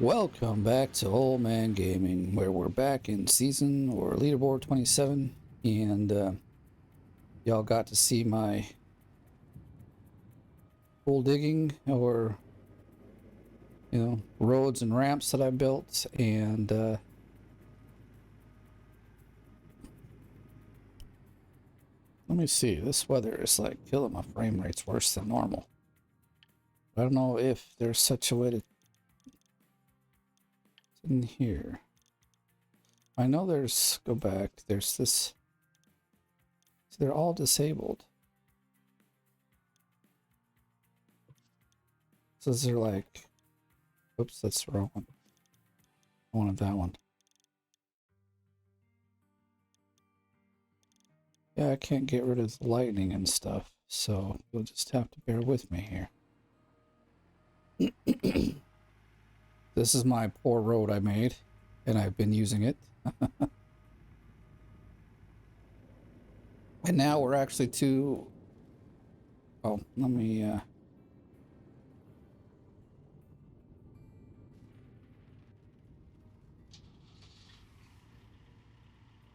Welcome back to Old Man Gaming, where we're back in season or leaderboard 27, and y'all got to see my pool digging or roads and ramps that I built, and let me see. This weather is like killing my frame rates worse than normal. I don't know if there's such a way to in here. I know there's go back. There's this. So they're all disabled. So they're like, oops, that's the wrong one. I wanted that one. Yeah, I can't get rid of the lightning and stuff, so you'll just have to bear with me here. This is my poor road I made, and I've been using it. And now we're actually to... Oh, let me...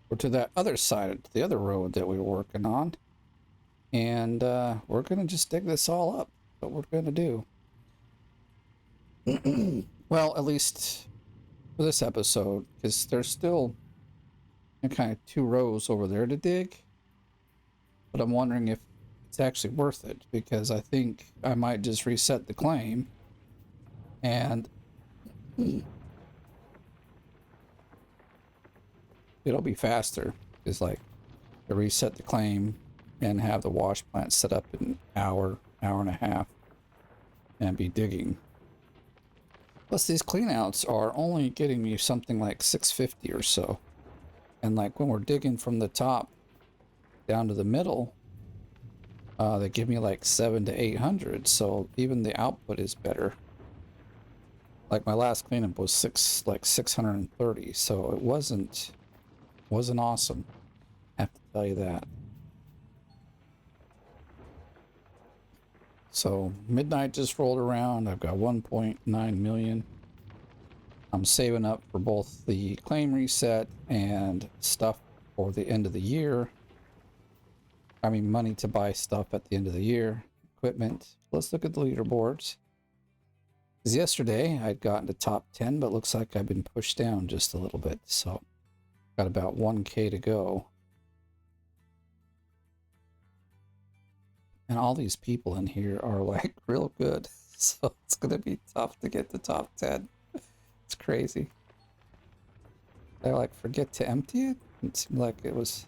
We're to that other side, the other road that we were working on. And we're going to just dig this all up. What we're going to do. Well, at least for this episode, because there's still kind of two rows over there to dig. But I'm wondering if it's actually worth it, because I think I might just reset the claim and it'll be faster. It's like to reset the claim and have the wash plant set up in an hour and a half and be digging. Plus these cleanouts are only getting me something like 650 or so. And like when we're digging from the top down to the middle, they give me like 700 to 800, so even the output is better. Like my last cleanup was 630, so it wasn't awesome. I have to tell you that. So midnight just rolled around. I've got 1.9 million. I'm saving up for both the claim reset and stuff for the end of the year. I mean, money to buy stuff at the end of the year, equipment. Let's look at the leaderboards. Because yesterday I'd gotten to top 10, but looks like I've been pushed down just a little bit. So got about 1K to go. And all these people in here are like real good. So it's going to be tough to get the top 10. It's crazy. I like forget to empty it. It seemed like it was...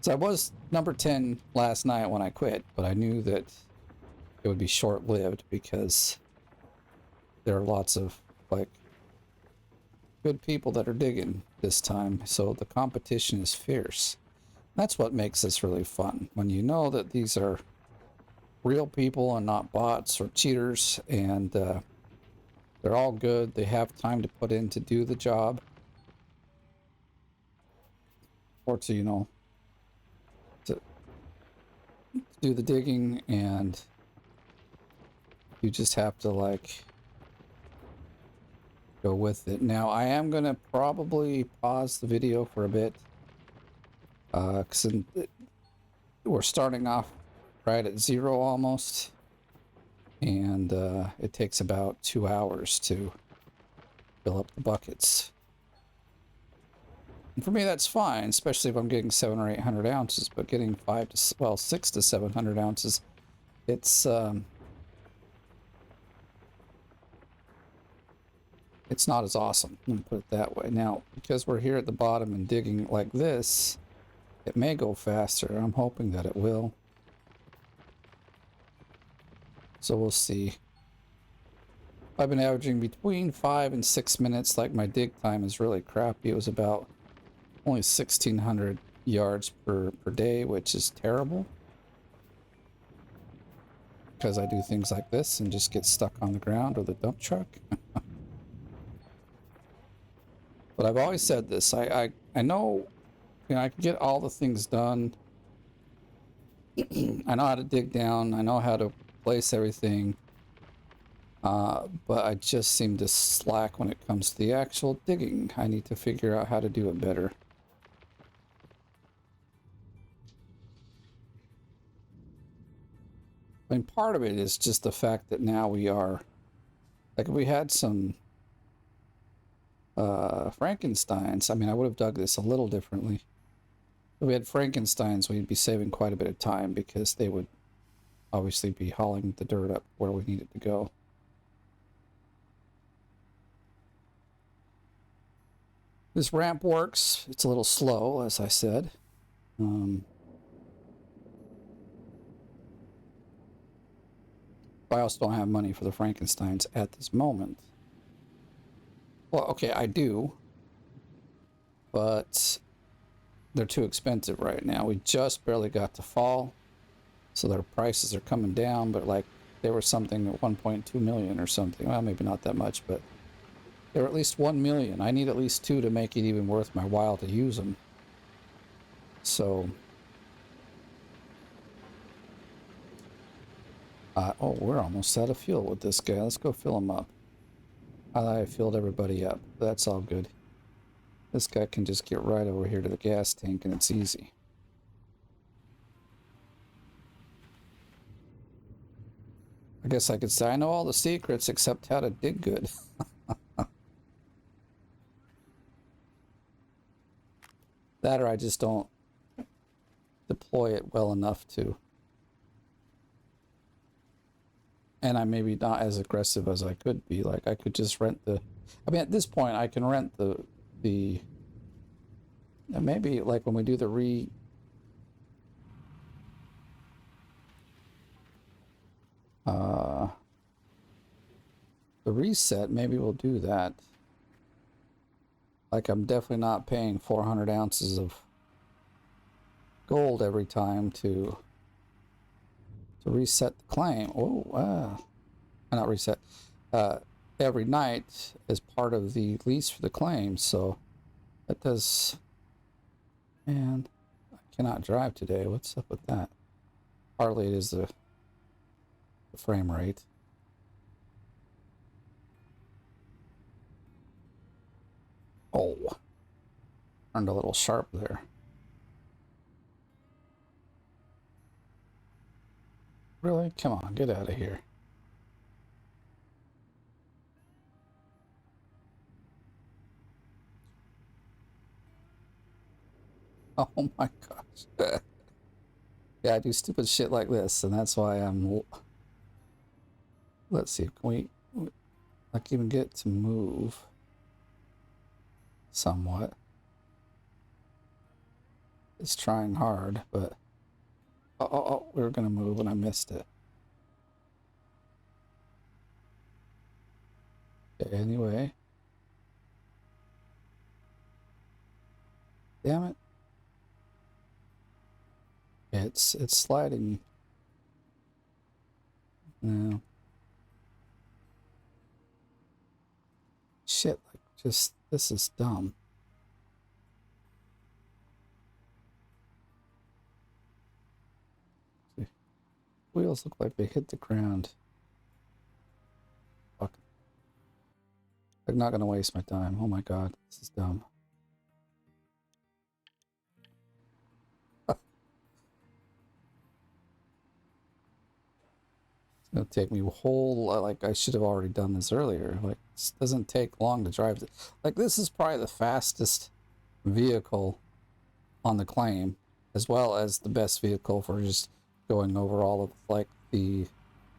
So I was number 10 last night when I quit, but I knew that it would be short-lived because there are lots of like good people that are digging this time, so the competition is fierce. That's what makes this really fun, when you know that these are real people and not bots or cheaters, and they're all good. They have time to put in to do the job, or to to do the digging, and you just have to like go with it. Now I am gonna probably pause the video for a bit, because we're starting off right at 0 almost, and it takes about 2 hours to fill up the buckets. And for me that's fine, especially if I'm getting 700 or 800 ounces, but getting 6 to 700 ounces, it's not as awesome. Let me put it that way. Now, because we're here at the bottom and digging like this, it may go faster. I'm hoping that it will. So we'll see. I've been averaging between 5 and 6 minutes. Like my dig time is really crappy. It was about only 1,600 yards per day, which is terrible. Because I do things like this and just get stuck on the ground or the dump truck. But I've always said this. I know, I can get all the things done. I know how to dig down. I know how to place everything. But I just seem to slack when it comes to the actual digging. I need to figure out how to do it better. I mean, part of it is just the fact that now we are, like, if we had some Frankensteins, I mean, I would have dug this a little differently. If we had Frankensteins, we'd be saving quite a bit of time because they would obviously be hauling the dirt up where we need it to go. This ramp works. It's a little slow, as I said. I also don't have money for the Frankensteins at this moment. Well, okay, I do. But they're too expensive right now. We just barely got to fall. So their prices are coming down, but like they were something at 1.2 million or something. Well, maybe not that much, but they were at least 1 million. I need at least 2 to make it even worth my while to use them. So, oh, we're almost out of fuel with this guy. Let's go fill him up. I filled everybody up. That's all good. This guy can just get right over here to the gas tank and it's easy. I guess I could say I know all the secrets except how to dig good. That or I just don't deploy it well enough to. And I'm maybe not as aggressive as I could be. Like I could just rent the, I mean at this point I can rent the maybe like when we do the reset, maybe we'll do that. Like I'm definitely not paying 400 ounces of gold every time to reset the claim. Oh, not reset. Every night as part of the lease for the claim. So that does. Man, I cannot drive today. What's up with that? Partly it is the frame rate. Oh, turned a little sharp there. Really? Come on, get out of here. Oh my gosh. Yeah, I do stupid shit like this, and that's why I'm... Let's see, can we like even get to move somewhat? It's trying hard, but... Oh, we were gonna move and I missed it. Okay, anyway. Damn it. It's sliding. No. Shit, like just this is dumb. See, wheels look like they hit the ground. Fuck. I'm not gonna waste my time. Oh my god, this is dumb. It's gonna take me a whole, like I should have already done this earlier. Like this doesn't take long to drive. Like this is probably the fastest vehicle on the claim, as well as the best vehicle for just going over all of like the...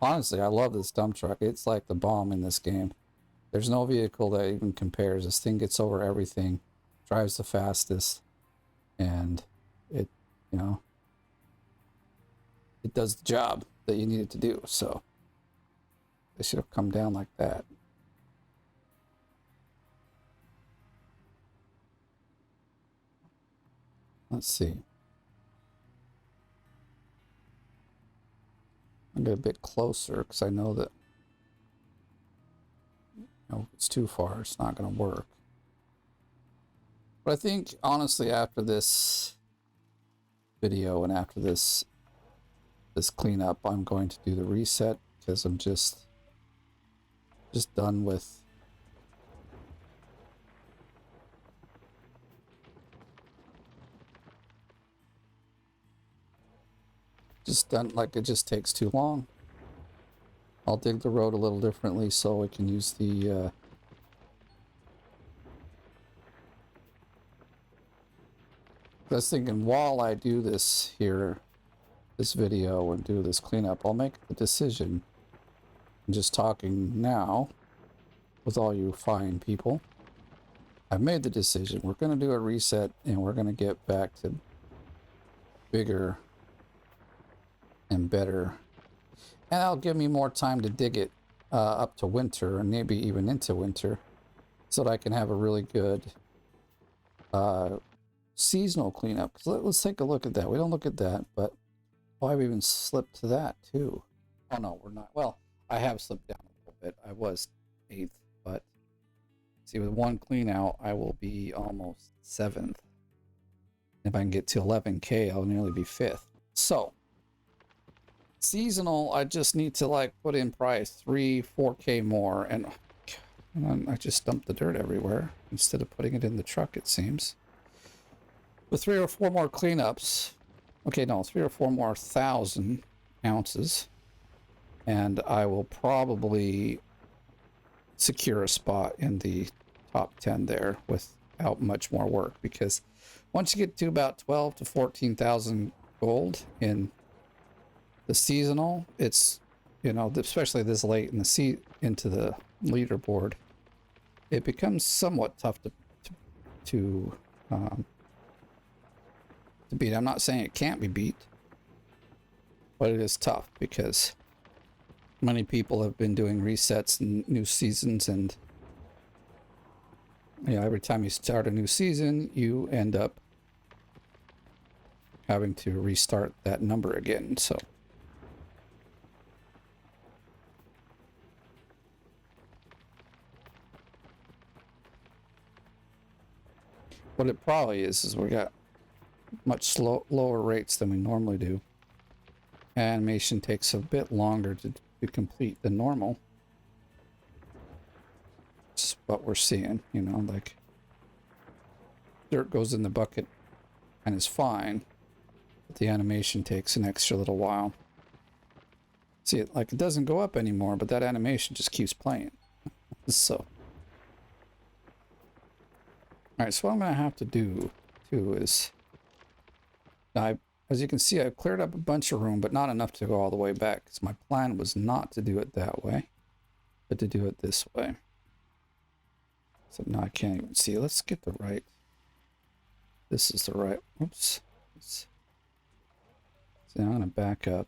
Honestly, I love this dump truck. It's like the bomb in this game. There's no vehicle that even compares. This thing gets over everything, drives the fastest, and it, you know, it does the job that you need it to do. So they should have come down like that. Let's see. I'll get a bit closer because I know that, you know, it's too far. It's not going to work. But I think, honestly, after this video and after this cleanup, I'm going to do the reset because I'm just... just done with like it just takes too long. I'll dig the road a little differently so we can use the I was thinking while I do this here, this video and do this cleanup, I'll make the decision. I'm just talking now with all you fine people. I've made the decision. We're going to do a reset and we're going to get back to bigger and better. And that'll give me more time to dig it up to winter and maybe even into winter so that I can have a really good seasonal cleanup. Let's take a look at that. We don't look at that, but I've even slipped to that too. Oh no, we're not. Well, I have slipped down a little bit. I was 8th, but see, with one clean out, I will be almost 7th. If I can get to 11K, I'll nearly be 5th. So, seasonal, I just need to like put in price 3-4K more, and I just dumped the dirt everywhere instead of putting it in the truck, it seems. With 3 or 4 more cleanups, okay, no, 3 or 4 more 1,000 ounces, and I will probably secure a spot in the top 10 there without much more work, because once you get to about 12 to 14,000 gold in the seasonal, it's, you know, especially this late in the into the leaderboard, it becomes somewhat tough to beat. I'm not saying it can't be beat, but it is tough because many people have been doing resets and new seasons, and you know, every time you start a new season, you end up having to restart that number again. So what it probably is we got much lower rates than we normally do. Animation takes a bit longer to complete than normal. It's what we're seeing, you know, like dirt goes in the bucket and is fine, but the animation takes an extra little while. See, it like it doesn't go up anymore, but that animation just keeps playing. So, alright, so what I'm gonna have to do too is as you can see, I've cleared up a bunch of room, but not enough to go all the way back, because my plan was not to do it that way, but to do it this way. So now I can't even see. Let's get the right. This is the right. Oops. So now I'm going to back up.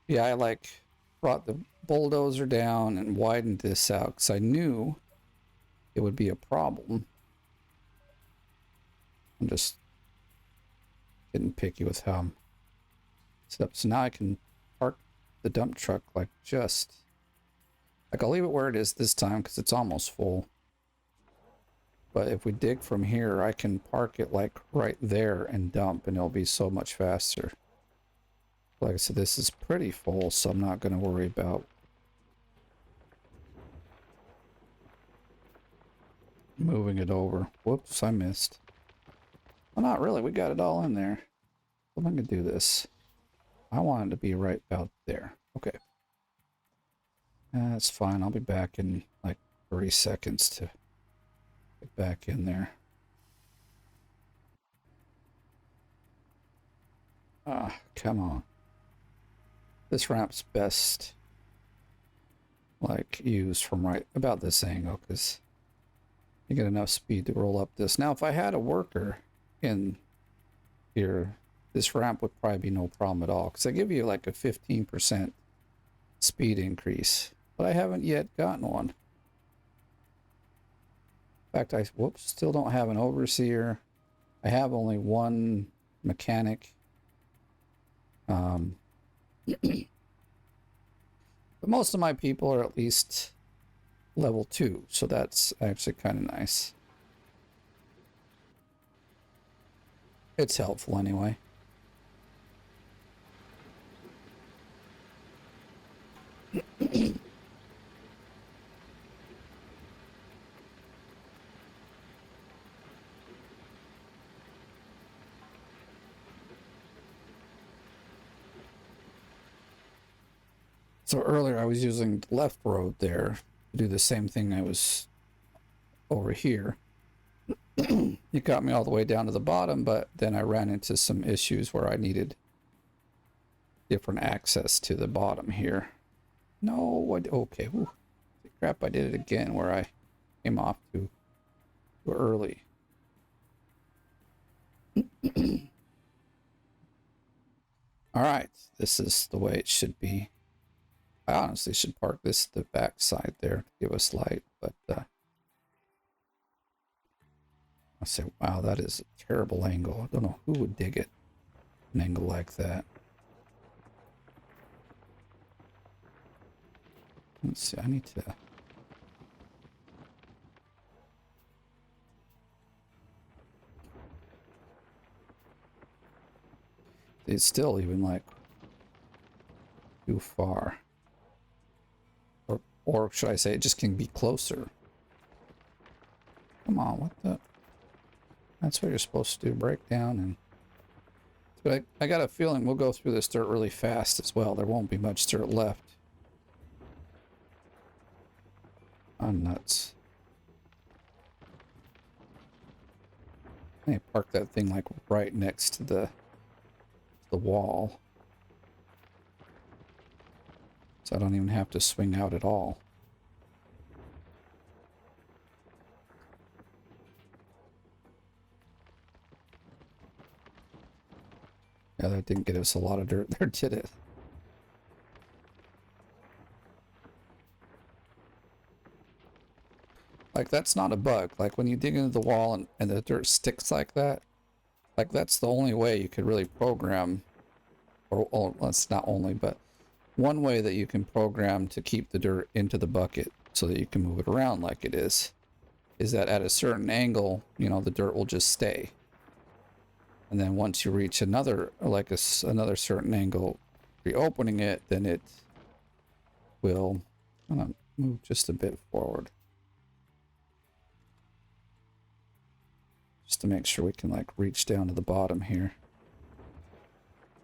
Yeah, I like brought the bulldozer down and widened this out because I knew it would be a problem. I'm just getting picky with how I'm set up. So now I can park the dump truck like I'll leave it where it is this time because it's almost full. But if we dig from here, I can park it like right there and dump, and it'll be so much faster. Like I said, this is pretty full, so I'm not going to worry about moving it over. Whoops, I missed. Well, not really. We got it all in there. I'm going to do this. I want it to be right about there. Okay. That's fine. I'll be back in like 30 seconds to get back in there. Ah, come on. This ramp's best like used from right about this angle because you get enough speed to roll up this. Now, if I had a worker in here, this ramp would probably be no problem at all because I give you like a 15% speed increase, but I haven't yet gotten one. In fact, I still don't have an overseer. I have only one mechanic. But most of my people are at least level 2, so that's actually kind of nice. It's helpful anyway. So earlier I was using the left road there to do the same thing I was over here. It got me all the way down to the bottom, but then I ran into some issues where I needed different access to the bottom here. No, okay. Ooh, crap, I did it again where I came off too early. All right, this is the way it should be. I honestly should park this to the back side there to give us light, but I say, wow, that is a terrible angle. I don't know who would dig it, an angle like that. Let's see, I need to... It's still even like too far. Or should I say it just can be closer? Come on, what the... That's what you're supposed to do, break down and... But I got a feeling we'll go through this dirt really fast as well. There won't be much dirt left. I'm nuts. I park that thing like right next to the wall. So I don't even have to swing out at all. Yeah, that didn't get us a lot of dirt there, did it? Like, that's not a bug. Like, when you dig into the wall and the dirt sticks like that, like, that's the only way you could really program, or well, it's not only, but one way that you can program to keep the dirt into the bucket so that you can move it around like it is that at a certain angle, you know, the dirt will just stay. And then once you reach another, like another certain angle, reopening it, then it will, I'm gonna move just a bit forward. Just to make sure we can like reach down to the bottom here.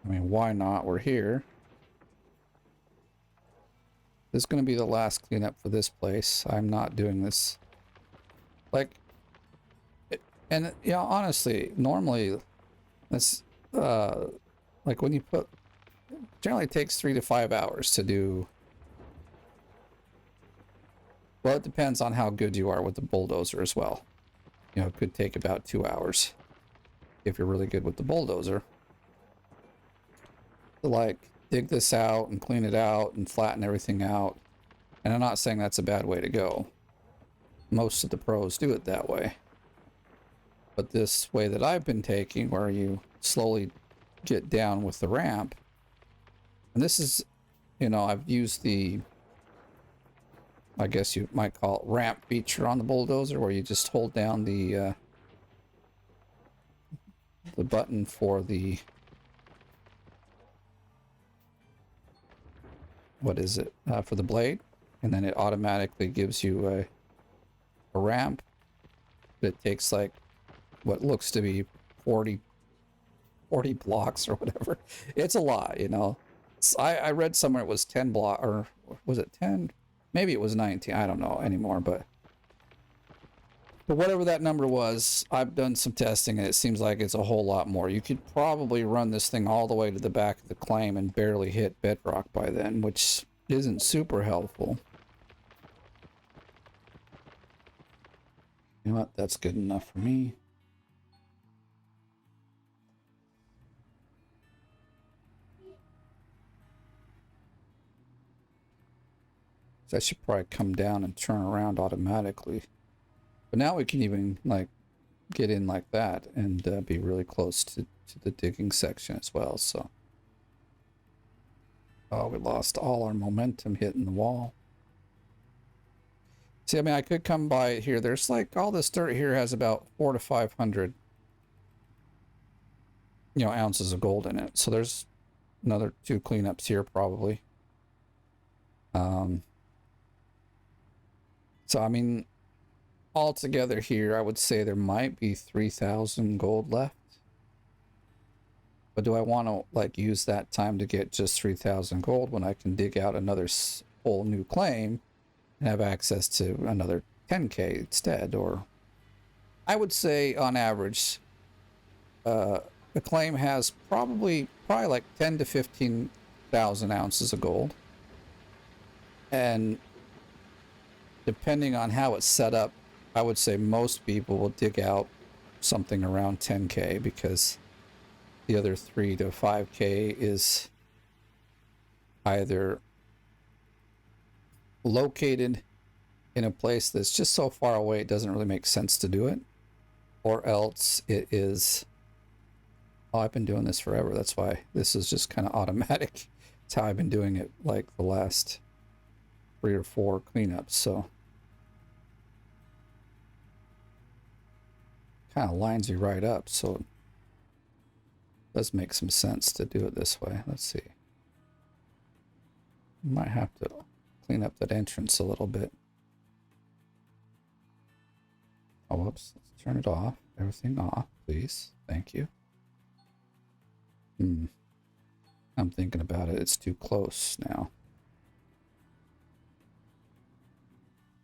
I mean, why not? We're here. This is going to be the last cleanup for this place. I'm not doing this. Like, and you know, honestly, normally, this, like when you put, generally it takes 3 to 5 hours to do. Well, it depends on how good you are with the bulldozer as well. You know, it could take about 2 hours if you're really good with the bulldozer. To like dig this out and clean it out and flatten everything out. And I'm not saying that's a bad way to go. Most of the pros do it that way. But this way that I've been taking, where you slowly get down with the ramp, and this is, you know, I've used the, I guess you might call it ramp feature on the bulldozer, where you just hold down the button for the, what is it, for the blade, and then it automatically gives you a ramp. But it takes like what looks to be 40 blocks or whatever. It's a lot, you know. I read somewhere it was 10 block, or was it 10? Maybe it was 19. I don't know anymore, but whatever that number was, I've done some testing and it seems like it's a whole lot more. You could probably run this thing all the way to the back of the claim and barely hit bedrock by then, which isn't super helpful. You know what? That's good enough for me. So I should probably come down and turn around automatically. But now we can even like get in like that and be really close to the digging section as well. So, oh, we lost all our momentum hitting the wall. See, I mean, I could come by here. There's like all this dirt here has about 400 to 500, you know, ounces of gold in it. So there's another 2 cleanups here probably. So I mean, altogether here, I would say there might be 3,000 gold left. But do I want to like use that time to get just 3,000 gold when I can dig out another whole new claim and have access to another 10k instead? Or I would say on average, the claim has probably like 10 to 15,000 ounces of gold, and depending on how it's set up, I would say most people will dig out something around 10k, because the other 3 to 5k is either located in a place that's just so far away it doesn't really make sense to do it, or else it is, oh, I've been doing this forever, that's why this is just kind of automatic. It's how I've been doing it like the last 3 or 4 cleanups, so kind of lines you right up, so it does make some sense to do it this way. Let's see. Might have to clean up that entrance a little bit. Oh, whoops. Let's turn it off. Everything off, please. Thank you. I'm thinking about it. It's too close now.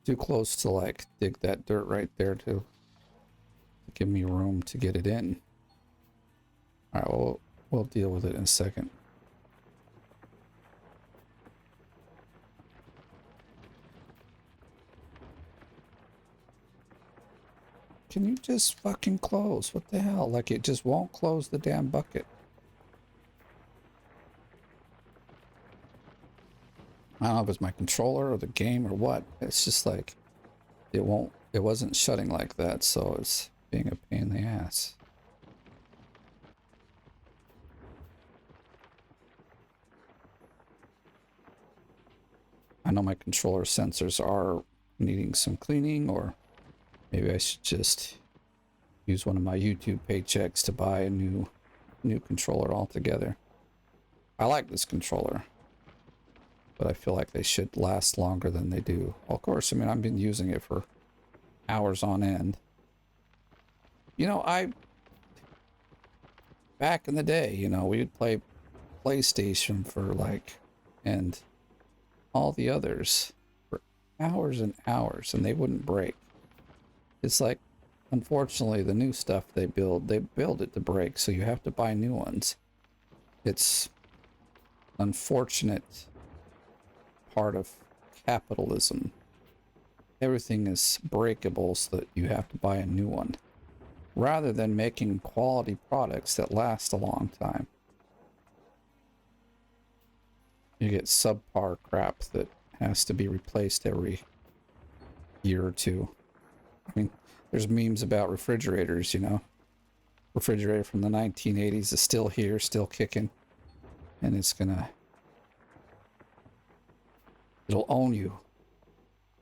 Too close to like dig that dirt right there to give me room to get it in. All right, we'll deal with it in a second. Can you just fucking close? What the hell? Like, it just won't close the damn bucket. I don't know if it's my controller or the game or what. It's just like, it wasn't shutting like that, so it's being a pain in the ass. I know my controller sensors are needing some cleaning, or maybe I should just use one of my YouTube paychecks to buy a new controller altogether. I like this controller, but I feel like they should last longer than they do. Well, of course, I mean, I've been using it for hours on end. You know, back in the day, you know, we would play PlayStation for like, and all the others for hours and hours, and they wouldn't break. It's like, unfortunately, the new stuff they build it to break, so you have to buy new ones. It's unfortunate part of capitalism. Everything is breakable so that you have to buy a new one, rather than making quality products that last a long time. You get subpar crap that has to be replaced every year or two. I mean, there's memes about refrigerators, you know. Refrigerator from the 1980s is still here, still kicking. And it'll own you.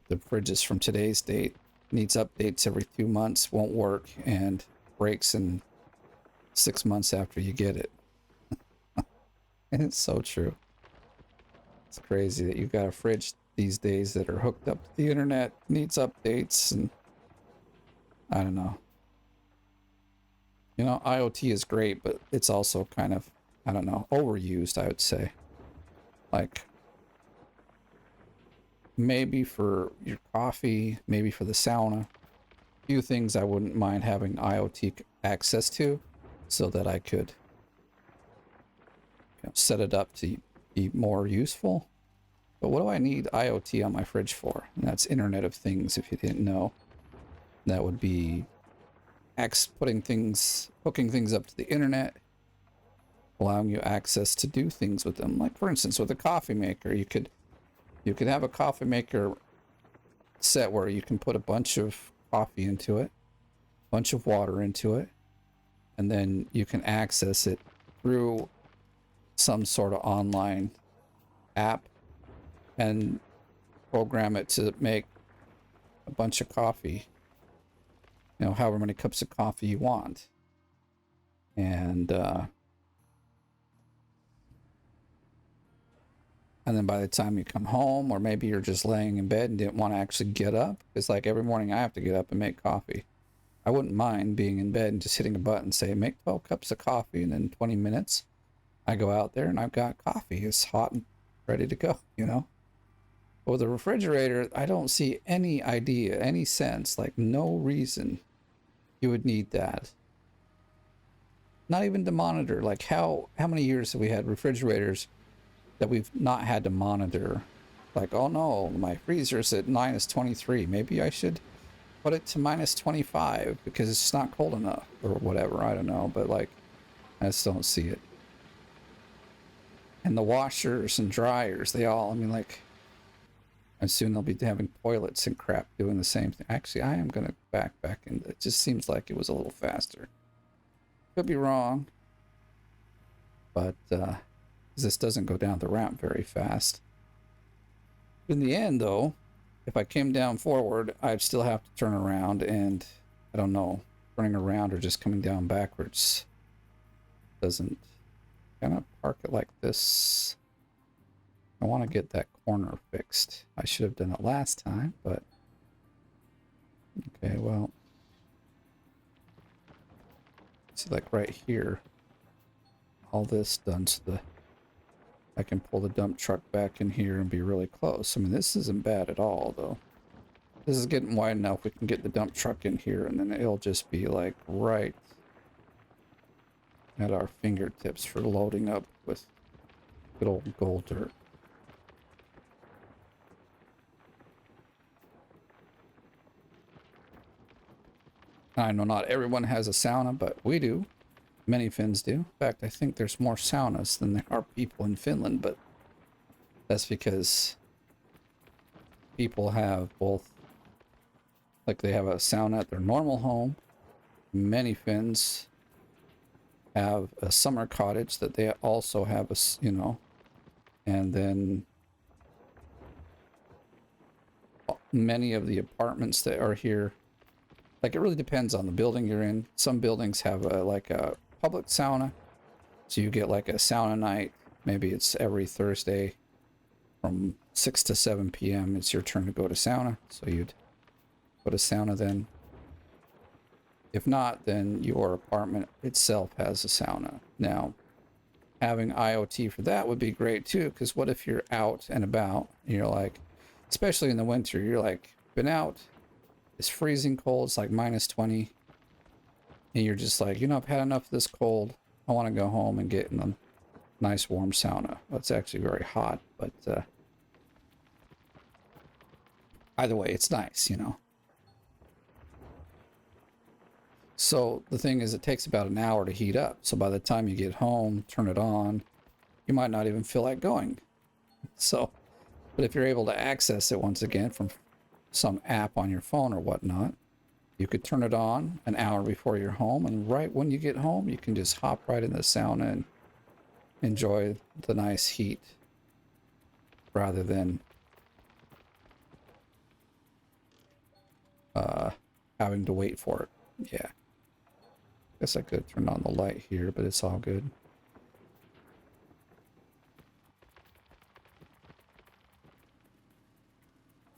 The fridges from today's date needs updates every 2 months, won't work, and breaks in 6 months after you get it. And it's so true. It's crazy that you've got a fridge these days that are hooked up to the internet, needs updates, and I don't know. You know, IoT is great, but it's also kind of, I don't know, overused, I would say. Like, maybe for your coffee, maybe for the sauna. A few things I wouldn't mind having IoT access to, so that I could, you know, set it up to be more useful. But what do I need IoT on my fridge for? And that's Internet of Things, if you didn't know. That would be hooking things up to the internet, allowing you access to do things with them. Like, for instance, with a coffee maker, you could have a coffee maker set where you can put a bunch of coffee into it, a bunch of water into it, and then you can access it through some sort of online app and program it to make a bunch of coffee, you know, however many cups of coffee you want. And then by the time you come home, or maybe you're just laying in bed and didn't want to actually get up, it's like every morning I have to get up and make coffee. I wouldn't mind being in bed and just hitting a button, say, make 12 cups of coffee, and in 20 minutes, I go out there and I've got coffee. It's hot and ready to go, you know? But with the refrigerator, I don't see any idea, any sense, like no reason you would need that. Not even to monitor. Like how many years have we had refrigerators that we've not had to monitor? Like, oh no, my freezer's at -23. Maybe I should put it to -25 because it's not cold enough or whatever. I don't know, but like, I just don't see it. And the washers and dryers, they all, I mean, like, and soon they'll be having toilets and crap doing the same thing. Actually, I am going to back in. It just seems like it was a little faster. Could be wrong, but this doesn't go down the ramp very fast. In the end, though, if I came down forward, I'd still have to turn around, and I don't know, turning around or just coming down backwards doesn't. Kind of park it like this. I want to get that corner fixed. I should have done it last time, but okay, well, see, like right here, all this done so the I can pull the dump truck back in here and be really close. I mean, this isn't bad at all, though. This is getting wide enough. We can get the dump truck in here, and then it'll just be like right at our fingertips for loading up with good old gold dirt. I know not everyone has a sauna, but we do. Many Finns do. In fact, I think there's more saunas than there are people in Finland, but that's because people have both, like they have a sauna at their normal home. Many Finns have a summer cottage that they also have a, you know, and then many of the apartments that are here, like it really depends on the building you're in. Some buildings have a like a public sauna, so you get like a sauna night. Maybe it's every Thursday from 6 to 7 p.m. It's your turn to go to sauna, so you'd go to sauna then. If not, then your apartment itself has a sauna. Now, having IoT for that would be great too, because what if you're out and about and you're like, especially in the winter, you're like, been out, it's freezing cold, it's like -20, and you're just like, you know, I've had enough of this cold. I want to go home and get in a nice warm sauna. Well, it's actually very hot, but either way, it's nice, you know. So the thing is, it takes about an hour to heat up. So by the time you get home, turn it on, you might not even feel like going. So, but if you're able to access it once again from some app on your phone or whatnot, you could turn it on an hour before you're home, and right when you get home, you can just hop right in the sauna and enjoy the nice heat rather than having to wait for it. Yeah. Guess I could turn on the light here, but it's all good.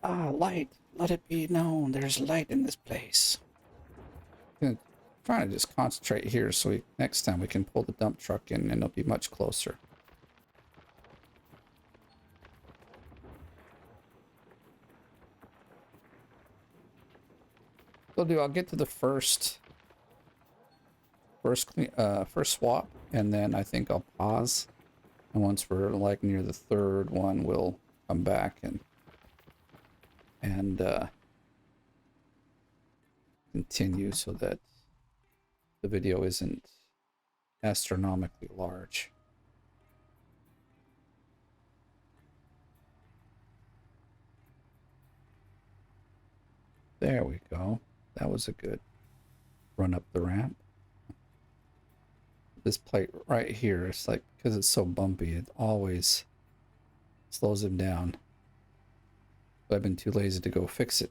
Ah, light. Let it be known there's light in this place. I'm trying to just concentrate here so next time we can pull the dump truck in and it'll be much closer. I'll get to the first swap, and then I think I'll pause. And once we're like near the third one, we'll come back and continue so that the video isn't astronomically large. There we go. That was a good run up the ramp. This plate right here, it's like, because it's so bumpy, it always slows him down. But I've been too lazy to go fix it.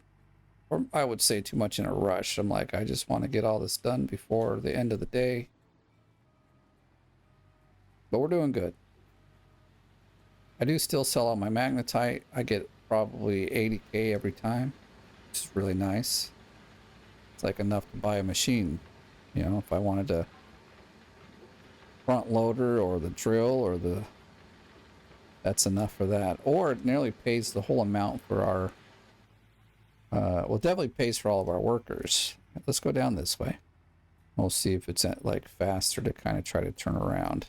Or I would say too much in a rush. I'm like, I just want to get all this done before the end of the day. But we're doing good. I do still sell out my magnetite. I get probably 80K every time, which is really nice. It's like enough to buy a machine. You know, if I wanted to front loader or the drill or the, that's enough for that. Or it nearly pays the whole amount for our, well, it definitely pays for all of our workers. Let's go down this way. We'll see if it's at, like, faster to kind of try to turn around.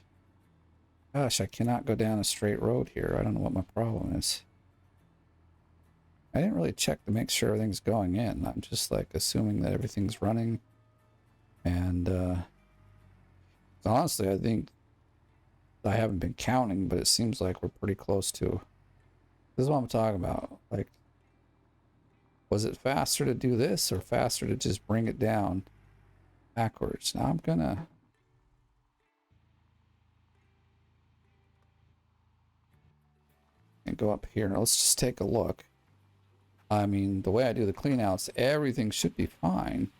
Gosh, I cannot go down a straight road here. I don't know what my problem is. I didn't really check to make sure everything's going in. I'm just like assuming that everything's running. And honestly, I think I haven't been counting, but it seems like we're pretty close to. This is what I'm talking about. Like, was it faster to do this or faster to just bring it down backwards? Now I'm gonna and go up here. Let's just take a look. I mean, the way I do the cleanouts, everything should be fine.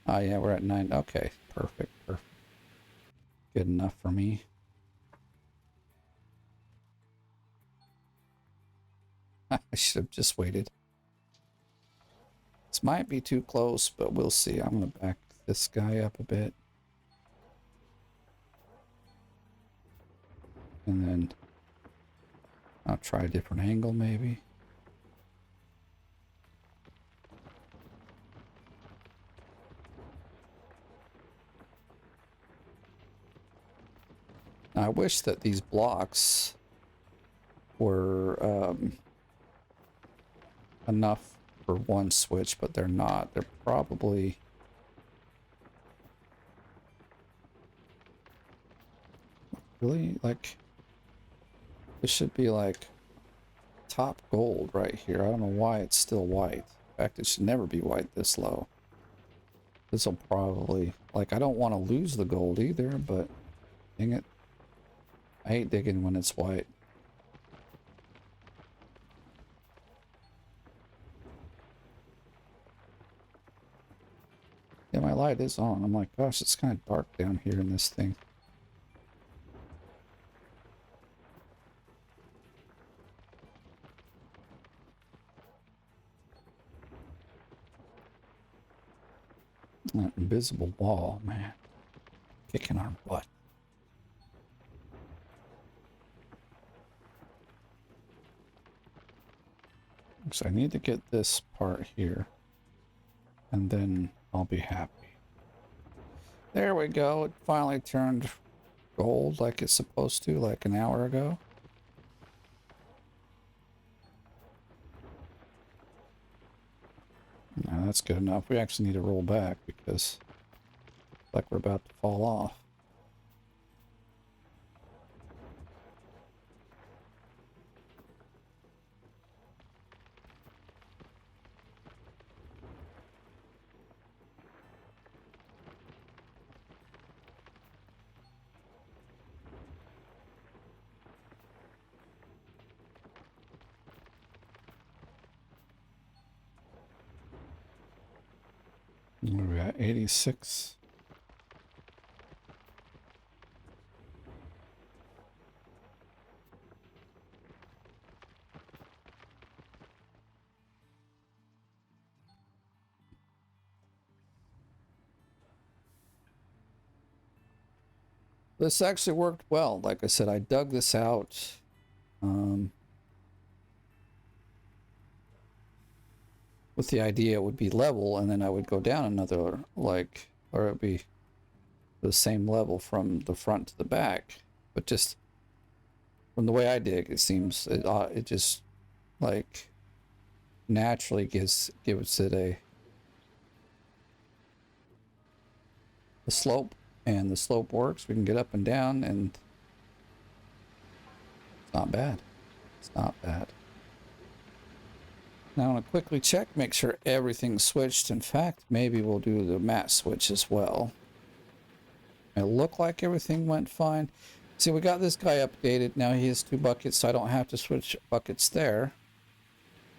Oh yeah, we're at 9. Okay, perfect, perfect. Good enough for me. I should have just waited. This might be too close, but we'll see. I'm gonna back this guy up a bit. And then I'll try a different angle maybe. Now, I wish that these blocks were enough for one switch, but they're not. They're probably... Really? Like, this should be like top gold right here. I don't know why it's still white. In fact, it should never be white this low. This will probably... Like, I don't want to lose the gold either, but dang it. I hate digging when it's white. Yeah, my light is on. I'm like, gosh, it's kind of dark down here in this thing. That invisible wall, man. Kicking our butt. So I need to get this part here. And then I'll be happy. There we go. It finally turned gold like it's supposed to, like an hour ago. Now that's good enough. We actually need to roll back because like we're about to fall off. We're at 86. This actually worked well. Like I said, I dug this out. With the idea it would be level, and then I would go down another, like, or it would be the same level from the front to the back. But just from the way I dig, it seems it just like naturally gives it a slope, and the slope works. We can get up and down, and it's not bad. It's not bad. Now I want to quickly check, make sure everything's switched. In fact, maybe we'll do the mat switch as well. It looked like everything went fine. See, we got this guy updated. Now he has 2 buckets, so I don't have to switch buckets there.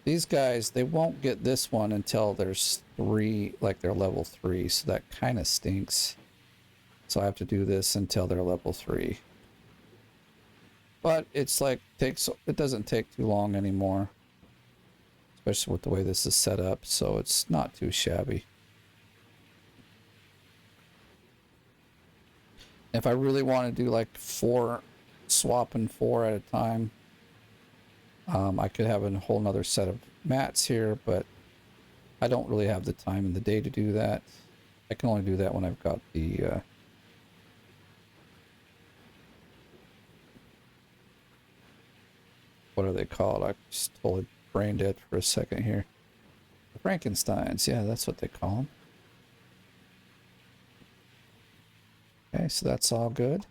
These guys, they won't get this one until there's 3, like they're level 3, so that kind of stinks. So I have to do this until they're level 3. But it's like, it doesn't take too long anymore. Especially with the way this is set up, so it's not too shabby. If I really want to do like swapping four at a time, I could have a whole nother set of mats here, but I don't really have the time in the day to do that. I can only do that when I've got the what are they called? I just totally brain dead for a second here. The Frankensteins, yeah, that's what they call them. Okay, so that's all good.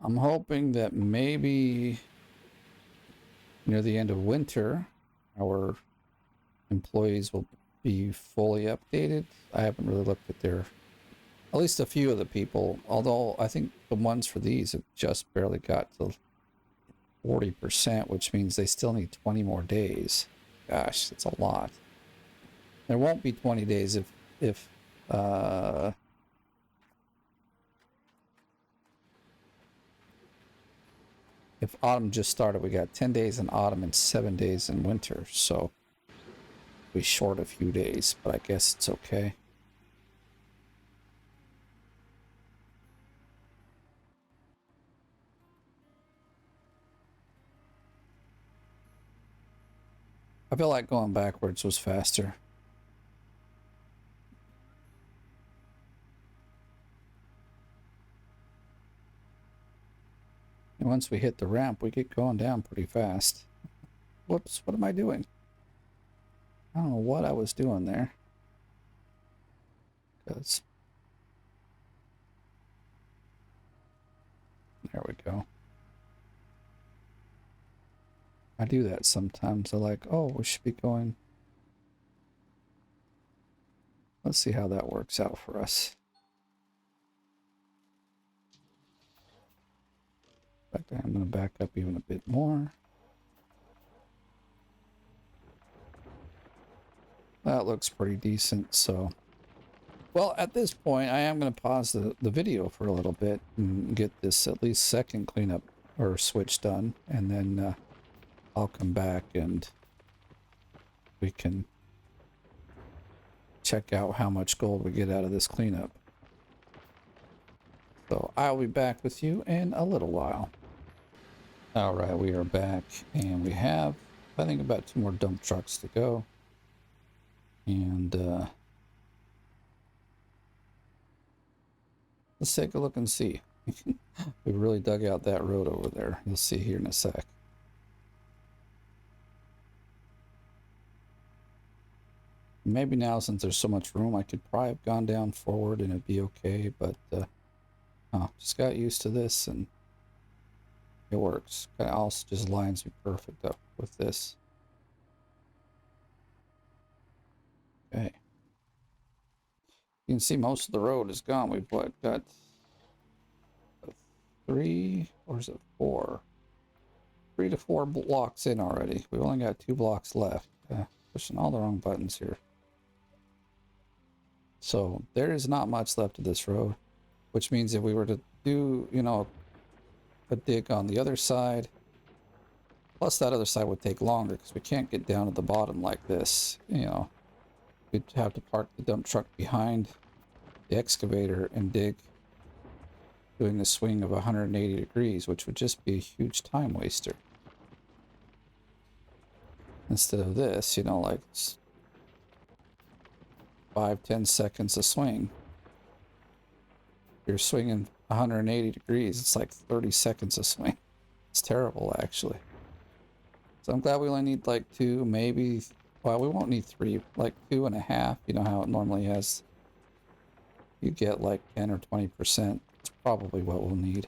I'm hoping that maybe near the end of winter, our employees will be fully updated. I haven't really looked at their, at least a few of the people, although I think the ones for these have just barely got to 40%, which means they still need 20 more days. Gosh, that's a lot. There won't be 20 days if autumn just started. We got 10 days in autumn and 7 days in winter, so we short a few days, but I guess it's okay. I feel like going backwards was faster. And once we hit the ramp, we get going down pretty fast. Whoops, what am I doing? I don't know what I was doing there. Because there we go. I do that sometimes. I like, oh, we should be going. Let's see how that works out for us. In fact, I'm going to back up even a bit more. That looks pretty decent, so. Well, at this point, I am going to pause the video for a little bit and get this at least second cleanup or switch done, and then I'll come back and we can check out how much gold we get out of this cleanup. So I'll be back with you in a little while. All right, we are back, and we have, I think, about 2 more dump trucks to go. And let's take a look and see. We really dug out that road over there. You'll see here in a sec. Maybe now, since there's so much room, I could probably have gone down forward and it'd be okay, but just got used to this and it works. Kind of also just lines me perfect up with this. Okay. You can see most of the road is gone. We've got 3, or is it 4? 3 to 4 blocks in already. We've only got 2 blocks left. Pushing all the wrong buttons here. So there is not much left of this road, which means if we were to do, you know, a dig on the other side, plus that other side would take longer because we can't get down to the bottom like this. You know, we'd have to park the dump truck behind the excavator and dig, doing a swing of 180 degrees, which would just be a huge time waster. Instead of this, you know, like 5-10 seconds a swing. You're swinging 180 degrees. It's like 30 seconds a swing. It's terrible, actually. So I'm glad we only need like 2, maybe. Well, we won't need 3, like 2.5. You know how it normally has. You get like 10 or 20%. It's probably what we'll need.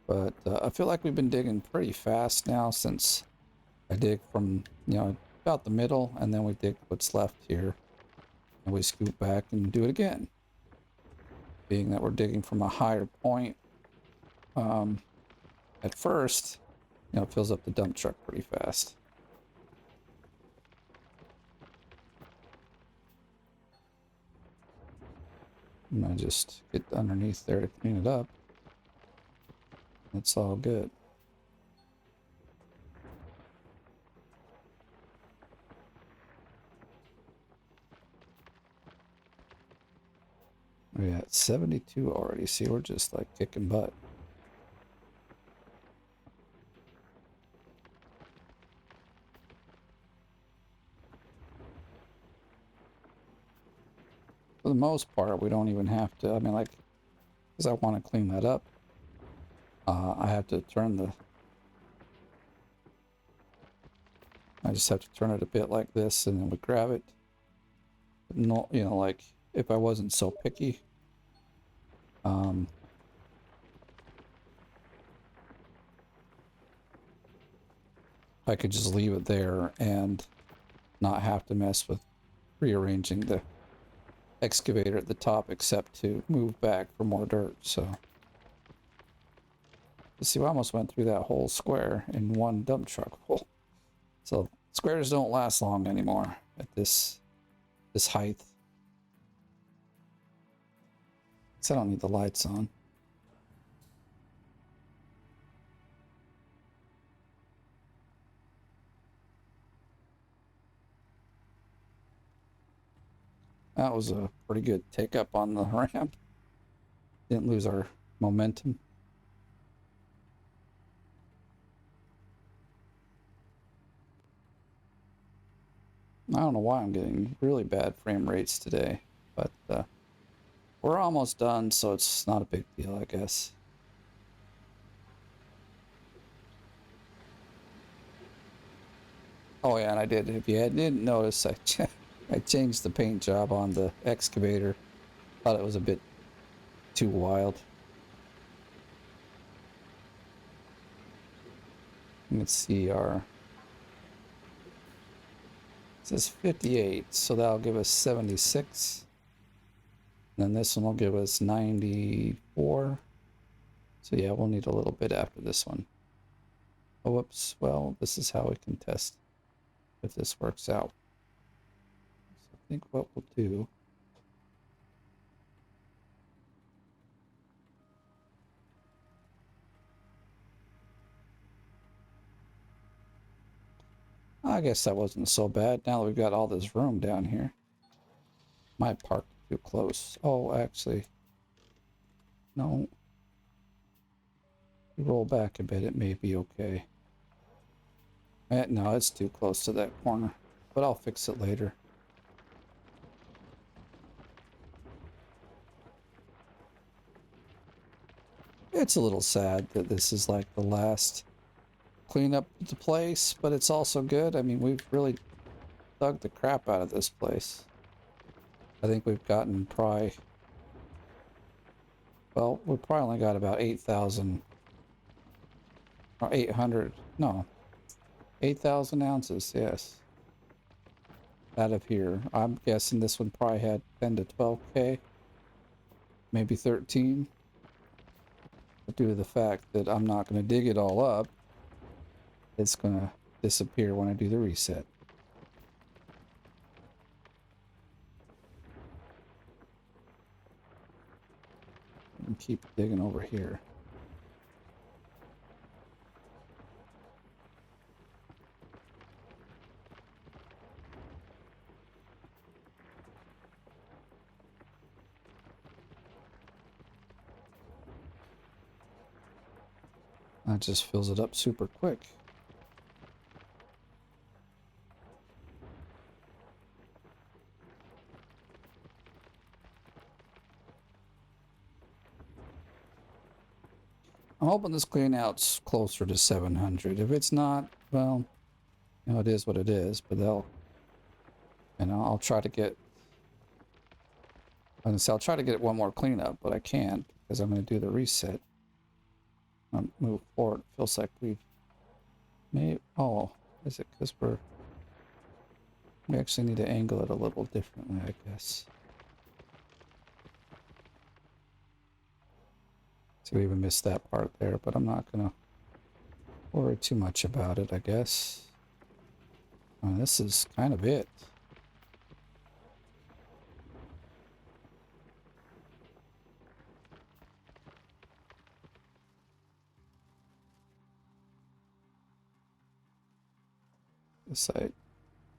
But I feel like we've been digging pretty fast now since I dig from, you know, about the middle, and then we dig what's left here. And we scoot back and do it again. being that we're digging from a higher point. At first, you know, it fills up the dump truck pretty fast. And I just get underneath there to clean it up. It's all good. We're at 72 already. See, we're just like kicking butt. For the most part, we don't even have to, I mean, like, because I want to clean that up, I have to turn the, I just have to turn it a bit like this, and then we grab it. No, you know, like, if I wasn't so picky, I could just leave it there and not have to mess with rearranging the excavator at the top, except to move back for more dirt. So you see, we almost went through that whole square in one dump truck full. So squares don't last long anymore at this height. So I don't need the lights on. That was a pretty good take up on the ramp. Didn't lose our momentum. I don't know why I'm getting really bad frame rates today, but we're almost done, so it's not a big deal, I guess. Oh yeah, and I did. If you didn't notice, I changed the paint job on the excavator. Thought it was a bit too wild. Let's see, our... It says 58, so that'll give us 76. And then this one will give us 94. So yeah, we'll need a little bit after this one. Oh, whoops. Well, this is how we can test if this works out. So I think what we'll do... I guess that wasn't so bad. Now that we've got all this room down here. Might park too close. Oh, actually... No. Roll back a bit, it may be okay. No, it's too close to that corner, but I'll fix it later. It's a little sad that this is like the last cleanup of the place, but it's also good. I mean, we've really dug the crap out of this place. I think we've gotten probably... Well, we probably only got about 8,000... Or 800... No. 8,000 ounces, yes. Out of here. I'm guessing this one probably had 10 to 12K. Maybe 13. But due to the fact that I'm not going to dig it all up, it's going to disappear when I do the reset. And keep digging over here. That just fills it up super quick. I'm hoping this clean out's closer to 700. If it's not, well, you know, it is what it is, but they'll, you know, I'll try to get, I'll try to get one more cleanup, but I can't because I'm going to do the reset. I'll move forward. It feels like we may, oh, is it because we actually need to angle it a little differently, I guess. So we even missed that part there, but I'm not gonna worry too much about it, I guess. This is kind of it. This I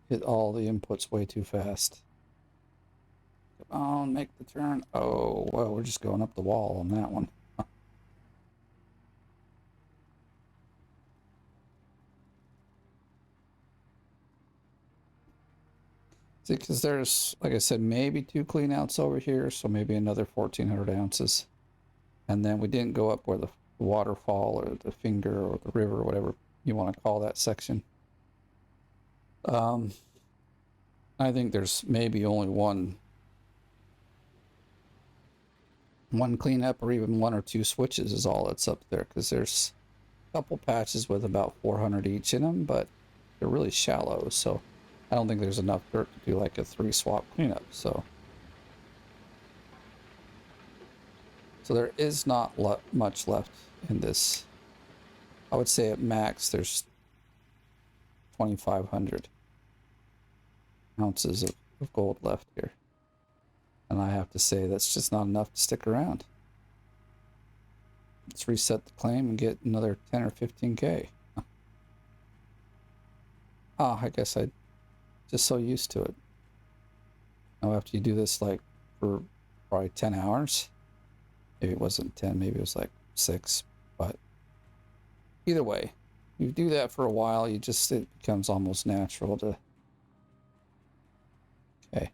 hit all the inputs way too fast. Come on, make the turn. Oh, well, we're just going up the wall on that one. See, because there's, like I said, maybe 2 cleanouts over here, so maybe another 1,400 ounces. And then we didn't go up where the waterfall or the finger or the river or whatever you want to call that section. I think there's maybe only one cleanup or even 1 or 2 switches is all that's up there, because there's a couple patches with about 400 each in them, but they're really shallow, so I don't think there's enough dirt to do like a 3 swap cleanup. So there is not much left in this. I would say at max there's 2,500 ounces of gold left here. And I have to say that's just not enough to stick around. Let's reset the claim and get another 10 or 15K. Ah, I guess I'm just so used to it. Now after you do this like for probably 10 hours, maybe it wasn't 10, maybe it was like 6, but either way, you do that for a while, it becomes almost natural to... Okay.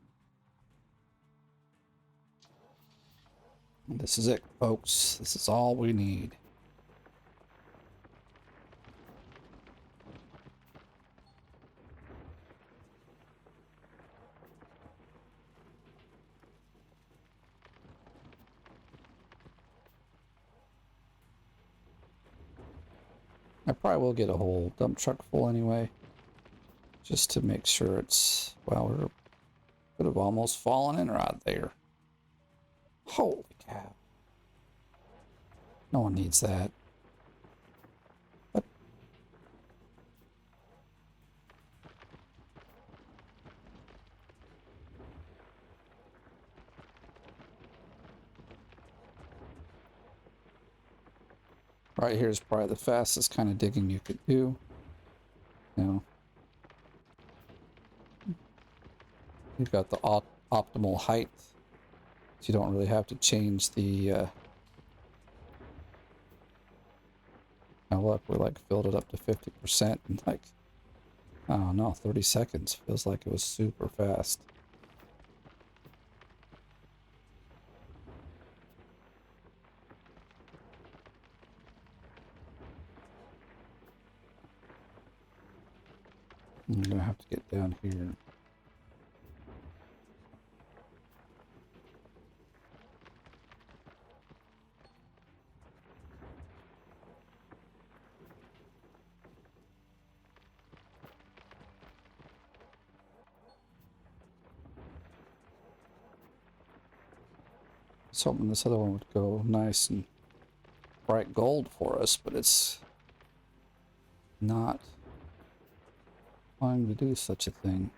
This is it, folks. This is all we need. I probably will get a whole dump truck full anyway, just to make sure it's... Well, we could have almost fallen in right there. Holy cow. No one needs that. But right here is probably the fastest kind of digging you could do. You know, you've got the optimal height, so you don't really have to change the... Now look, we're like filled it up to 50% in like, I don't know, 30 seconds. Feels like it was super fast. I'm gonna have to get down here. I was hoping this other one would go nice and bright gold for us, but it's not wanting to do such a thing.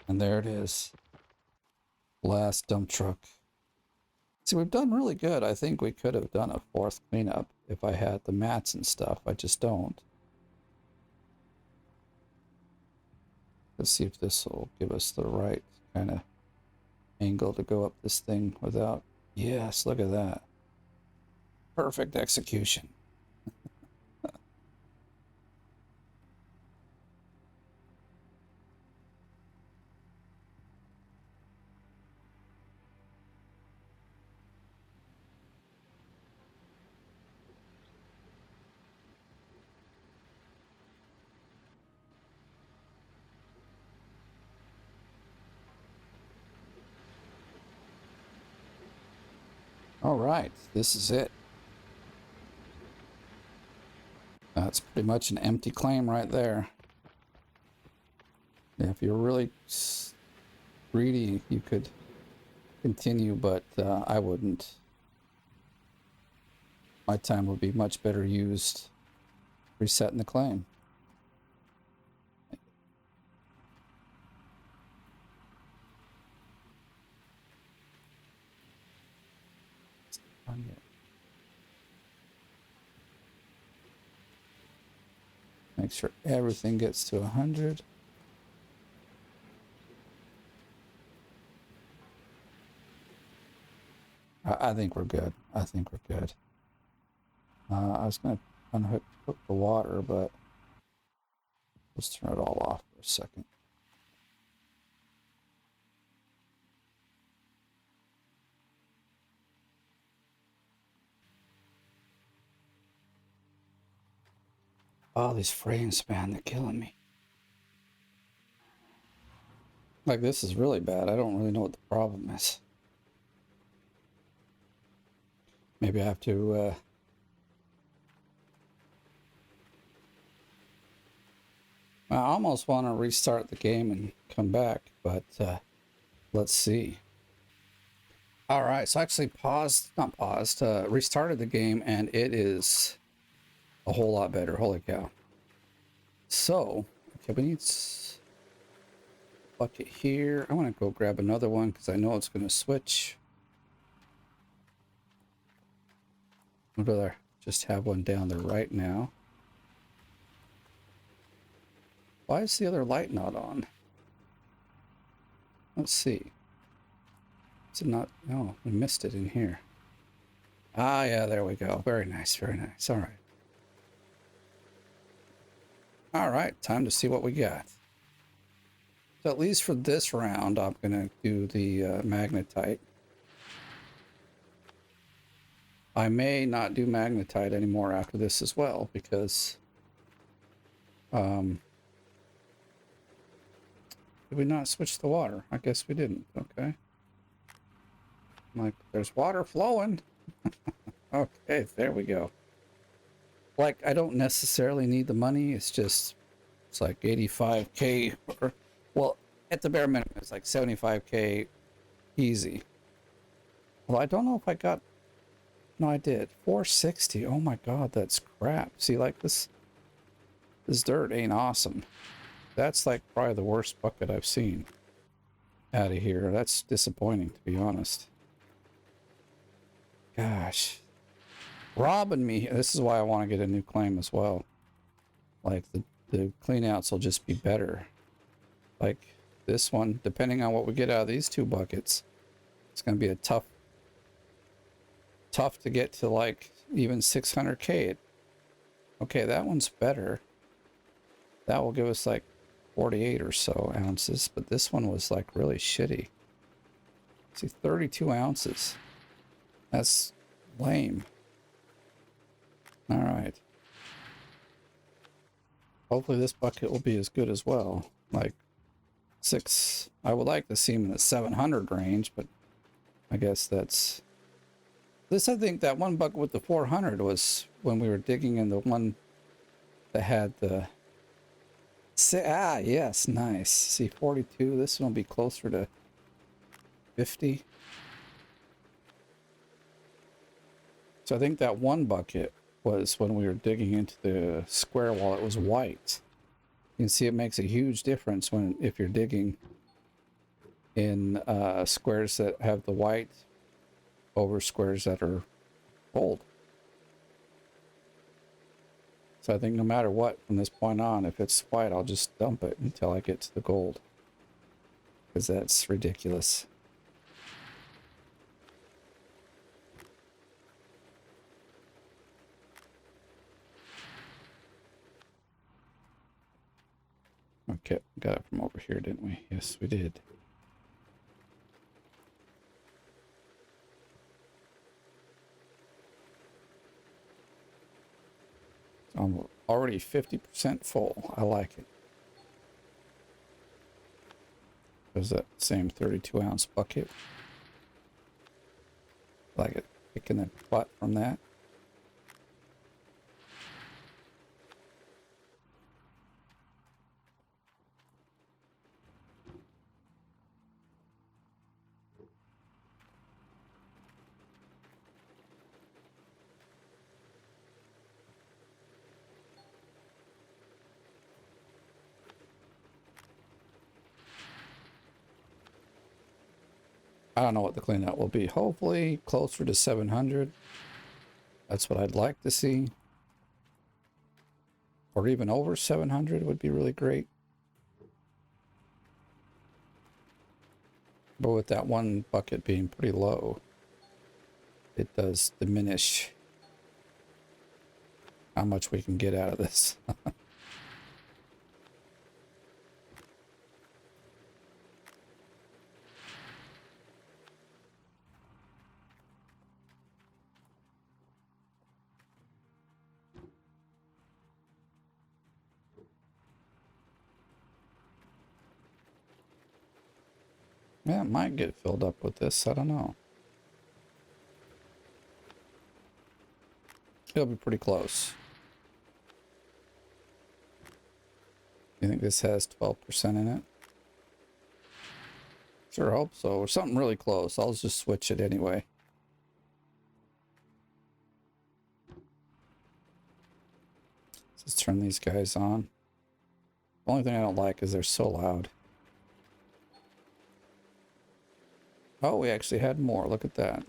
And there it is. Last dump truck. See, we've done really good. I think we could have done a 4th cleanup if I had the mats and stuff. I just don't. Let's see if this will give us the right kind of angle to go up this thing without... Yes, look at that. Perfect execution. All right, this is it. That's pretty much an empty claim right there. Yeah, if you're really greedy, you could continue, but I wouldn't. My time would be much better used resetting the claim. Make sure everything gets to 100. I think we're good. I think we're good. I was going to unhook the water, but let's turn it all off for a second. Oh, these frames, man, they're killing me. Like, this is really bad. I don't really know what the problem is. Maybe I have to, I almost want to restart the game and come back, but let's see. All right, so I actually restarted the game, and it is a whole lot better. Holy cow. So, okay, we need bucket here. I want to go grab another one because I know it's going to switch. I'd rather just have one down there right now. Why is the other light not on? Let's see. Is it not? No, we missed it in here. Ah, yeah, there we go. Very nice, very nice. All right. All right, time to see what we got. So at least for this round, I'm going to do the magnetite. I may not do magnetite anymore after this as well, because did we not switch the water? I guess we didn't. Okay. I'm like, there's water flowing. Okay, there we go. Like, I don't necessarily need the money. It's just, it's like 85K. Or, well, at the bare minimum, it's like 75K easy. Well, I don't know if I got... No, I did. 460. Oh my god, that's crap. See, like, this dirt ain't awesome. That's like probably the worst bucket I've seen out of here. That's disappointing, to be honest. Gosh. Robbing me. This is why I want to get a new claim as well. Like, the cleanouts will just be better. Like, this one, depending on what we get out of these two buckets, it's going to be a tough to get to, like, even 600K. Okay, that one's better. That will give us, like, 48 or so ounces, but this one was, like, really shitty. See, 32 ounces. That's lame. All right. Hopefully this bucket will be as good as well. Like, I would like to see him in the 700 range, but I guess that's... This, I think, that one bucket with the 400 was when we were digging in the one that had the... yes, nice. See, 42. This one will be closer to 50. So I think that one bucket was when we were digging into the square wall. It was white. You can see it makes a huge difference if you're digging in squares that have the white over squares that are gold. So I think no matter what, from this point on, if it's white, I'll just dump it until I get to the gold. Because that's ridiculous. Okay, got it from over here, didn't we? Yes, we did. I'm already 50% full. I like it. There's that same 32 ounce bucket. Like it, picking the butt from that. I don't know what the cleanout will be. Hopefully closer to 700. That's what I'd like to see. Or even over 700 would be really great. But with that one bucket being pretty low, it does diminish how much we can get out of this. Yeah, it might get filled up with this. I don't know. It'll be pretty close. You think this has 12% in it? Sure hope so. Or something really close. I'll just switch it anyway. Let's turn these guys on. The only thing I don't like is they're so loud. Oh, we actually had more. Look at that.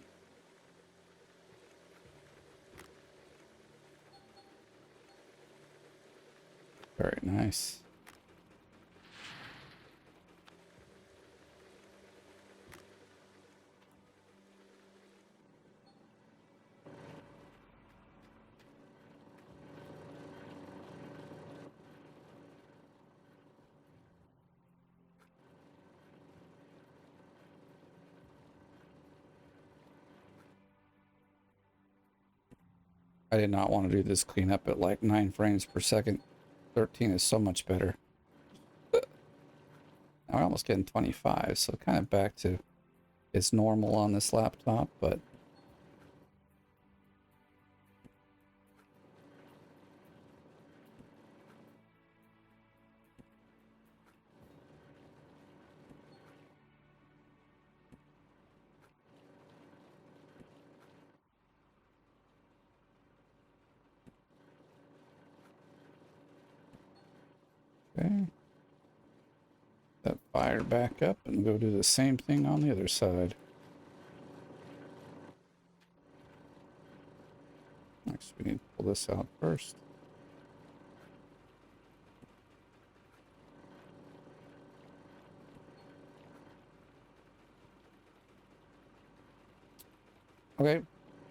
Very nice. I did not want to do this cleanup at like 9 frames per second. 13 is so much better. Now we're almost getting 25, so kind of back to it's normal on this laptop, but okay. That fire back up and go do the same thing on the other side. Next, we need to pull this out first. Okay,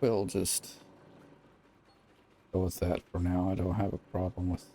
we'll just go with that for now. I don't have a problem with.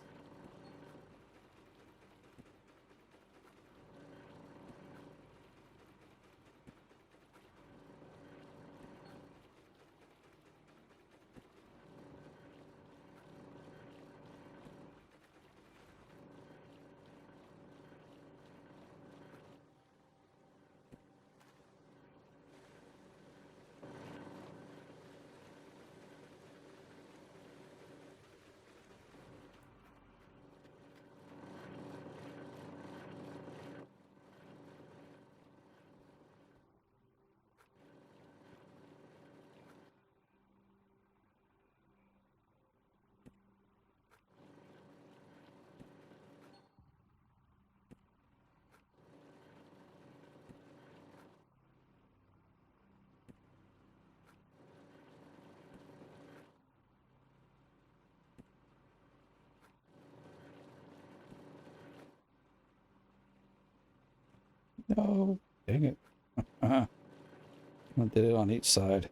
No, dang it. I did it on each side.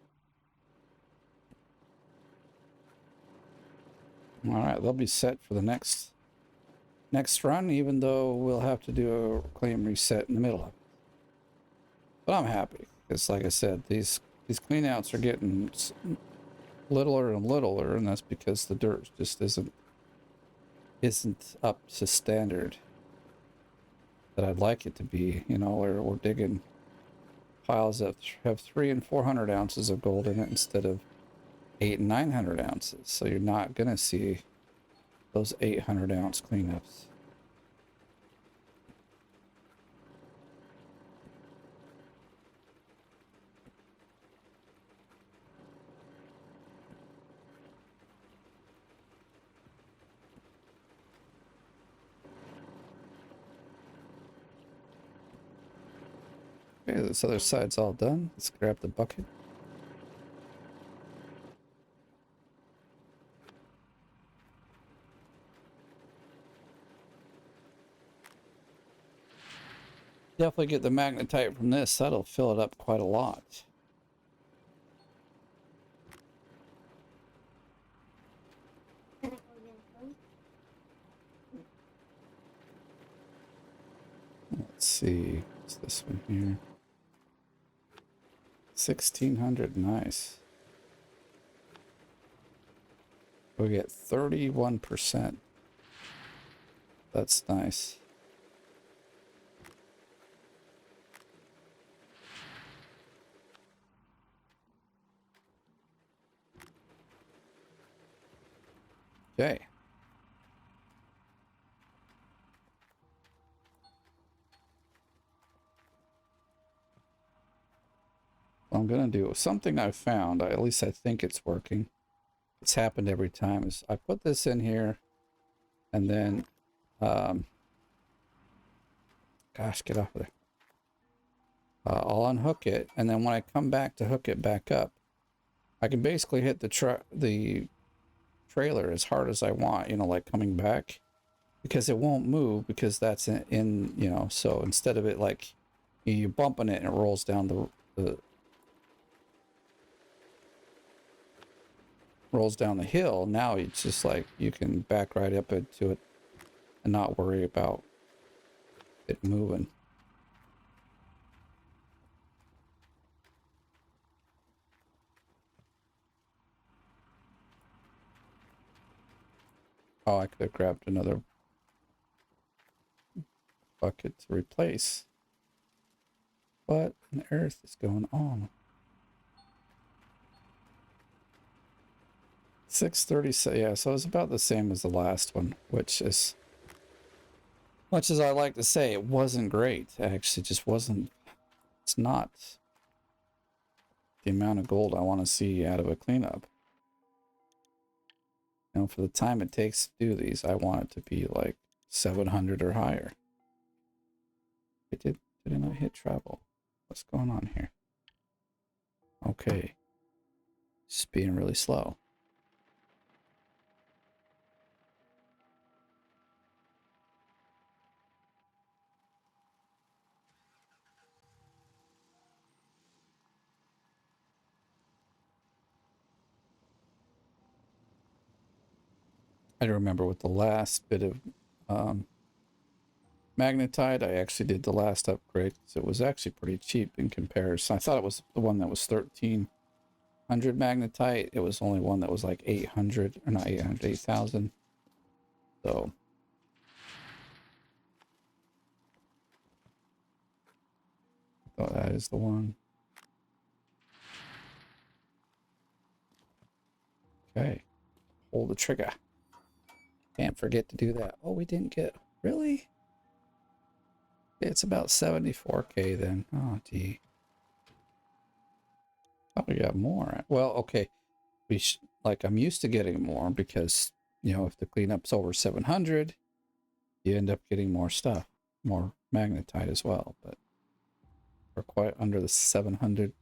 All right, they'll be set for the next run, even though we'll have to do a claim reset in the middle of it. But I'm happy because, like I said, these cleanouts are getting littler and littler, and that's because the dirt just isn't up to standard that I'd like it to be. You know, we're digging piles that have 300 and 400 ounces of gold in it instead of 800 and 900 ounces. So you're not gonna see those 800-ounce cleanups. Okay, this other side's all done. Let's grab the bucket. Definitely get the magnetite from this. That'll fill it up quite a lot. Let's see. What's this one here? 1600. Nice. We get 31%. That's nice. Okay. What I'm gonna do something I found, at least I think it's working. It's happened every time, is I put this in here and then gosh, get off of there. I'll unhook it, and then when I come back to hook it back up, I can basically hit the trailer as hard as I want, you know, like coming back, because it won't move because that's in you know, so instead of it like you bumping it and it rolls down the rolls down the hill, now it's just like you can back right up into it and not worry about it moving. Oh, I could have grabbed another bucket to replace. What on earth is going on? 637. Yeah, so it's about the same as the last one, which is, much as I like to say, it wasn't great. It actually just wasn't. It's not the amount of gold I want to see out of a cleanup. You know, for the time it takes to do these, I want it to be like 700 or higher. Did I not hit travel? What's going on here? Okay. Just being really slow. I remember with the last bit of magnetite, I actually did the last upgrade because it was actually pretty cheap in comparison. I thought it was the one that was 1300 magnetite. It was only one that was like 800, or not 800, 8,000. So oh, that is the one. Okay, hold the trigger. Can't forget to do that. Oh, we didn't get, really? It's about 74k then. Oh, gee. Thought we got more. Well, okay. Like, I'm used to getting more because, you know, if the cleanup's over 700, you end up getting more stuff, more magnetite as well. But we're quite under the 700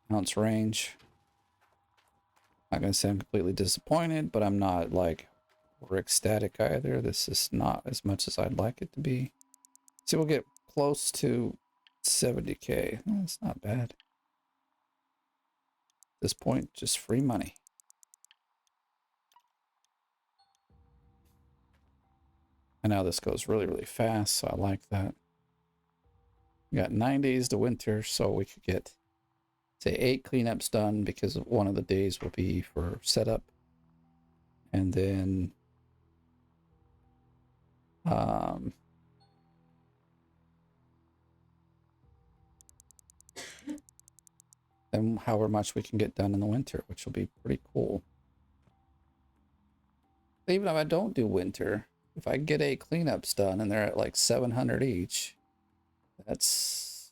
ounce range. Not gonna say I'm completely disappointed, but I'm not like we're ecstatic either. This is not as much as I'd like it to be. So we'll get close to 70k. That's not bad. At this point, just free money. And now this goes really, really fast, so I like that. We got 9 days to winter, so we could get, say, 8 cleanups done because one of the days will be for setup. And then and however much we can get done in the winter, which will be pretty cool. Even if I don't do winter, if I get 8 cleanups done and they're at like 700 each, that's,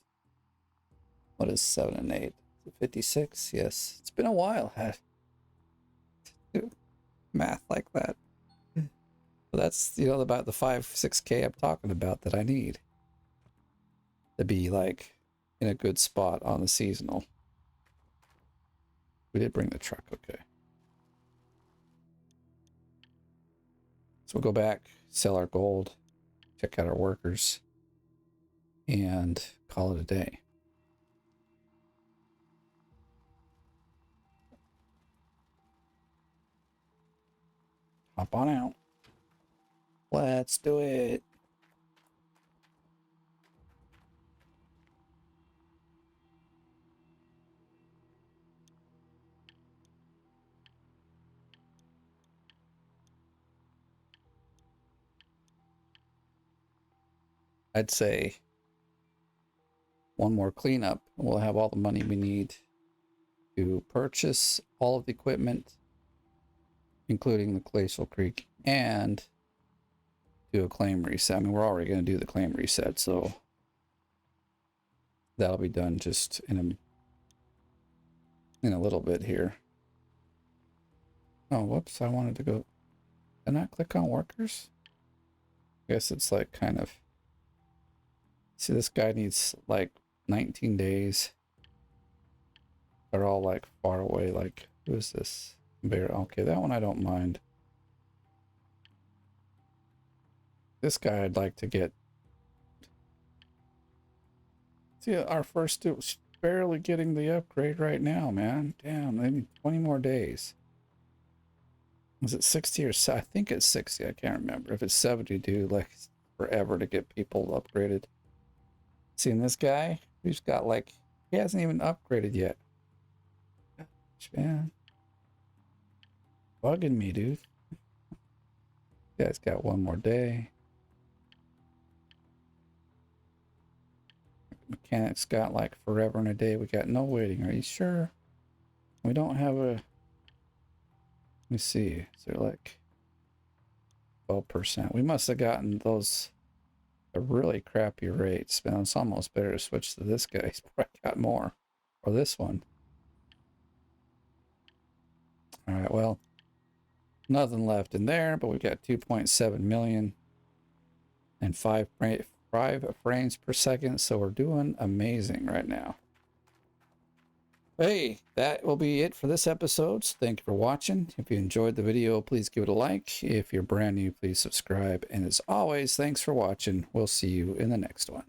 what is 7 and 8? 56? Yes. It's been a while. I had to do math like that. But that's, you know, about the 5-6k I'm talking about that I need. to be like in a good spot on the seasonal. We did bring the truck, okay. So we'll go back, sell our gold, check out our workers, and call it a day. Hop on out. Let's do it. I'd say one more cleanup and we'll have all the money we need to purchase all of the equipment, including the Glacial Creek, and do a claim reset. I mean, we're already going to do the claim reset, so that'll be done just in a little bit here. Oh, whoops, I wanted to go. Did I not click on workers? I guess it's like kind of. See, this guy needs like 19 days. They're all like far away. Like, who is this? Bear. Okay, that one I don't mind. This guy I'd like to get. See, our first was barely getting the upgrade right now, man. Damn, they need 20 more days. Was it 60 or so? I think it's 60. I can't remember. If it's 70, dude, like forever to get people upgraded. Seeing this guy, who's got like, he hasn't even upgraded yet. Gosh, man. Bugging me, dude. Guy's got one more day. Mechanic's got like forever and a day. We got no waiting. Are you sure? We don't have a. Let me see. Is there like 12%? We must have gotten those at really crappy rates. Man, it's almost better to switch to this guy. He's probably got more. Or this one. Alright, well. Nothing left in there, but we've got 2.7 million and 5 frames per second, so we're doing amazing right now. Hey, that will be it for this episode. Thank you for watching. If you enjoyed the video, please give it a like. If you're brand new, please subscribe. And as always, thanks for watching. We'll see you in the next one.